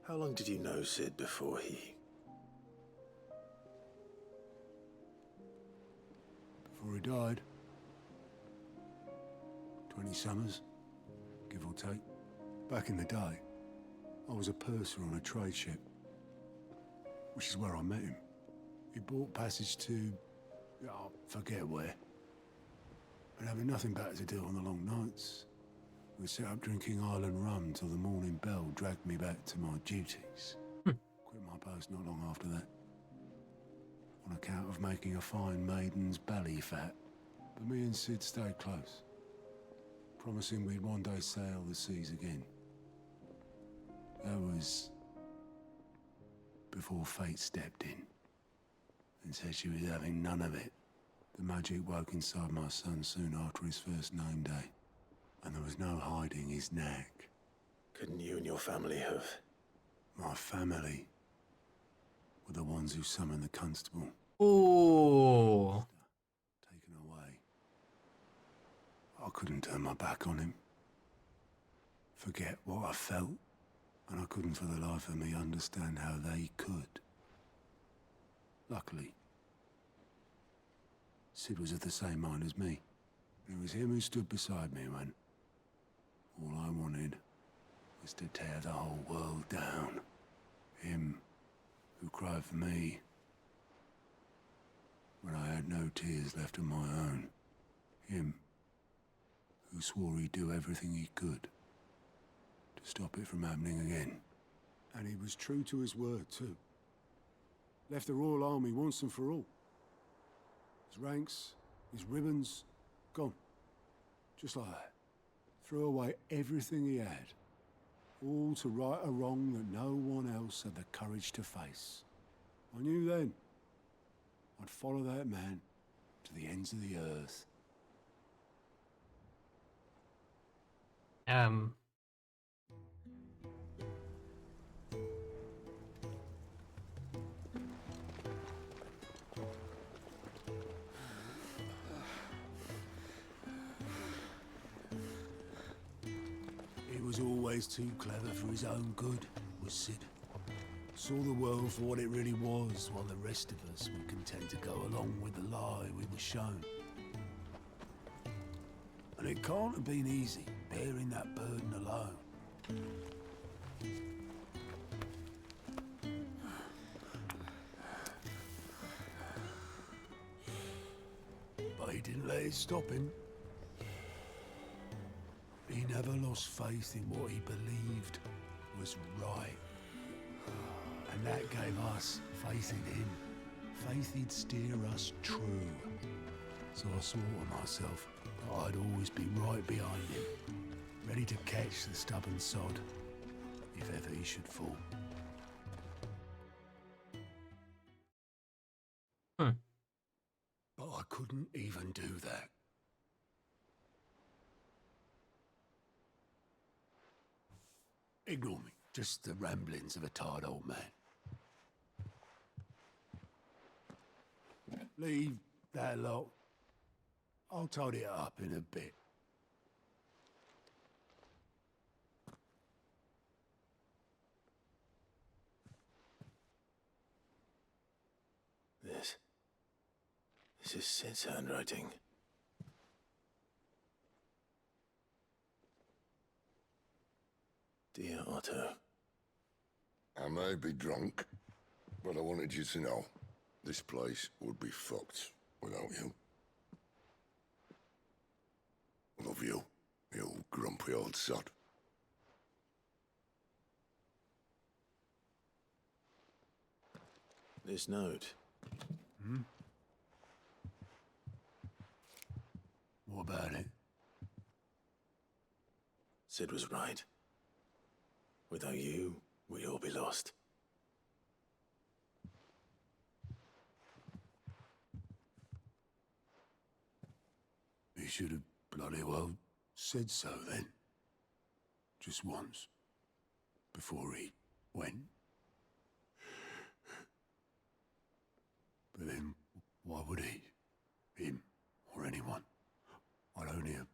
How long did you know Sid before he... Before he died. 20 summers, give or take. Back in the day, I was a purser on a trade ship, which is where I met him. He bought passage to... I forget where. But having nothing better to do on the long nights, we set up drinking island rum till the morning bell dragged me back to my duties. Quit my post not long after that. On account of making a fine maiden's belly fat. But me and Sid stayed close, promising we'd one day sail the seas again. That was before fate stepped in and said she was having none of it. The magic woke inside my son soon after his first name day, and there was no hiding his knack. Couldn't you and your family have... My family were the ones who summoned the constable. Ooh. Taken away. I couldn't turn my back on him. Forget what I felt, and I couldn't for the life of me understand how they could. Luckily, Sid was of the same mind as me. It was him who stood beside me when all I wanted was to tear the whole world down. Him who cried for me when I had no tears left of my own. Him who swore he'd do everything he could to stop it from happening again. And he was true to his word, too. Left the Royal Army once and for all. His ranks, his ribbons, gone. Just like that. Threw away everything he had. All to right a wrong that no one else had the courage to face. I knew then I'd follow that man to the ends of the earth. was always too clever for his own good, was Sid. Saw the world for what it really was, while the rest of us were content to go along with the lie we were shown. And it can't have been easy, bearing that burden alone. But he didn't let it stop him. He never lost faith in what he believed was right. And that gave us faith in him. Faith he'd steer us true. So I swore to myself that I'd always be right behind him, ready to catch the stubborn sod, if ever he should fall. But I couldn't even do that. Ignore me, just the ramblings of a tired old man. Leave that lot. I'll tidy it up in a bit. This is Sid's handwriting. Dear Otto. I may be drunk, but I wanted you to know this place would be fucked without you. Love you, you grumpy old sod. This note. What about it? Sid was right. Without you, we'd all be lost. He should have bloody well said so then. Just once. Before he went. But then, why would he? Him, or anyone? I'd only have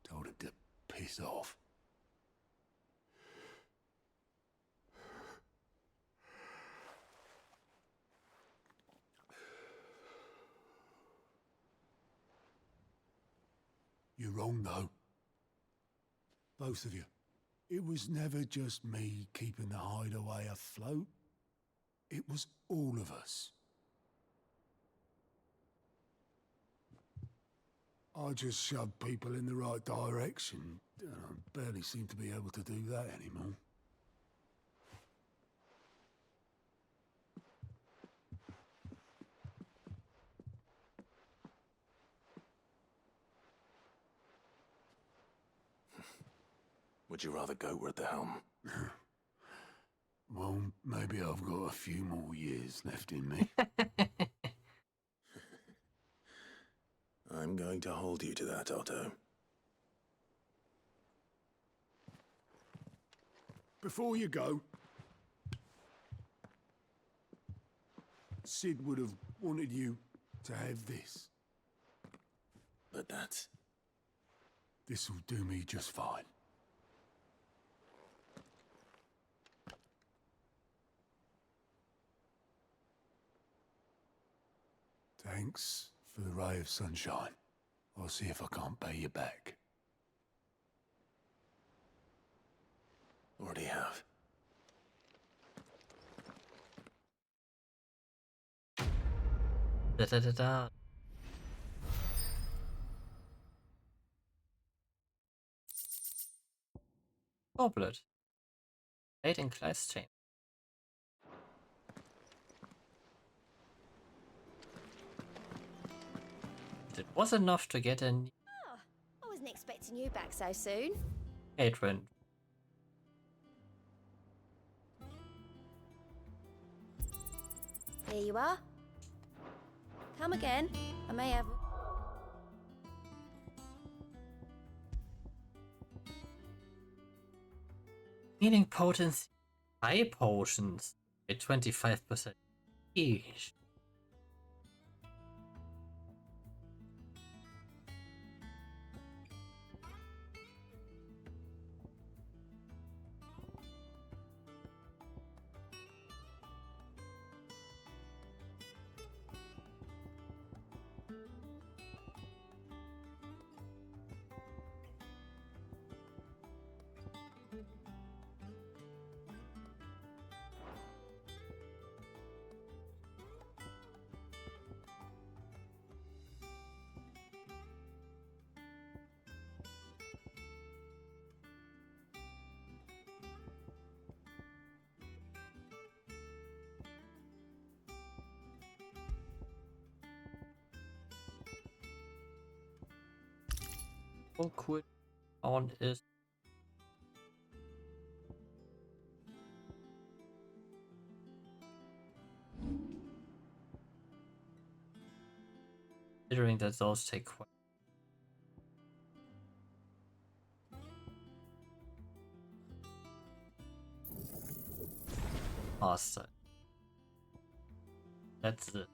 told him to piss off. You're wrong, though. Both of you. It was never just me keeping the hideaway afloat. It was all of us. I just shoved people in the right direction. I barely seem to be able to do that anymore. Would you rather goat were at the helm? Well, maybe I've got a few more years left in me. I'm going to hold you to that, Otto. Before you go, Sid would have wanted you to have this. But that's... This'll do me just fine. Thanks for the ray of sunshine. I'll see if I can't pay you back. Already have. Da-da-da-da. Goblet. Late in class chain. It was enough to get a I wasn't expecting you back so soon. patron. Here you are. Come again. I may have... Healing potency. High potions at 25% each. full cooldown is considering that those take quite faster. That's it.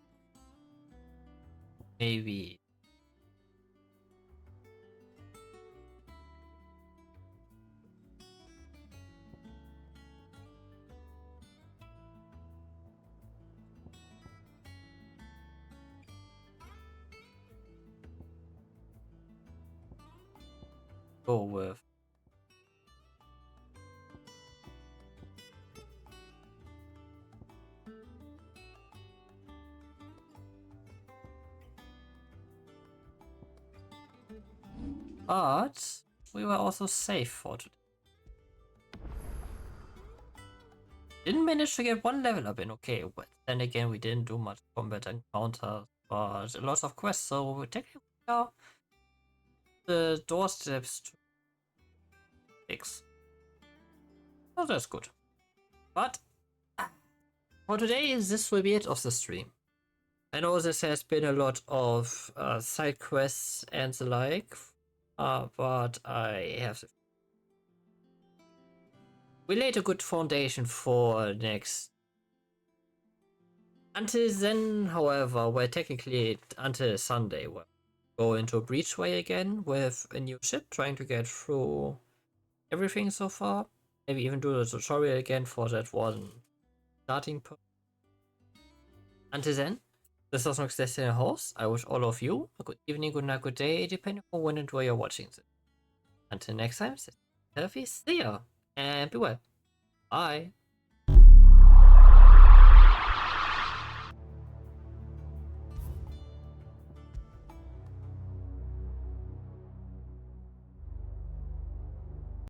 Maybe. Go with but we were also safe for today. Didn't manage to get one level up in, okay, but then again we didn't do much combat encounters, but lots of quests, so technically we are the doorsteps to fix. So that's good. But for today, this will be it of the stream. I know this has been a lot of side quests and the like, but I have we laid a good foundation for next. Until then, however, we're technically until Sunday, we'll go into Breachway again with a new ship, trying to get through everything so far. Maybe even do the tutorial again for that one starting point. Until then, this was Nox Destin host. I wish all of you a good evening, good night, good day, depending on when and where you're watching this. Until next time, stay healthy, see ya, and be well. Bye.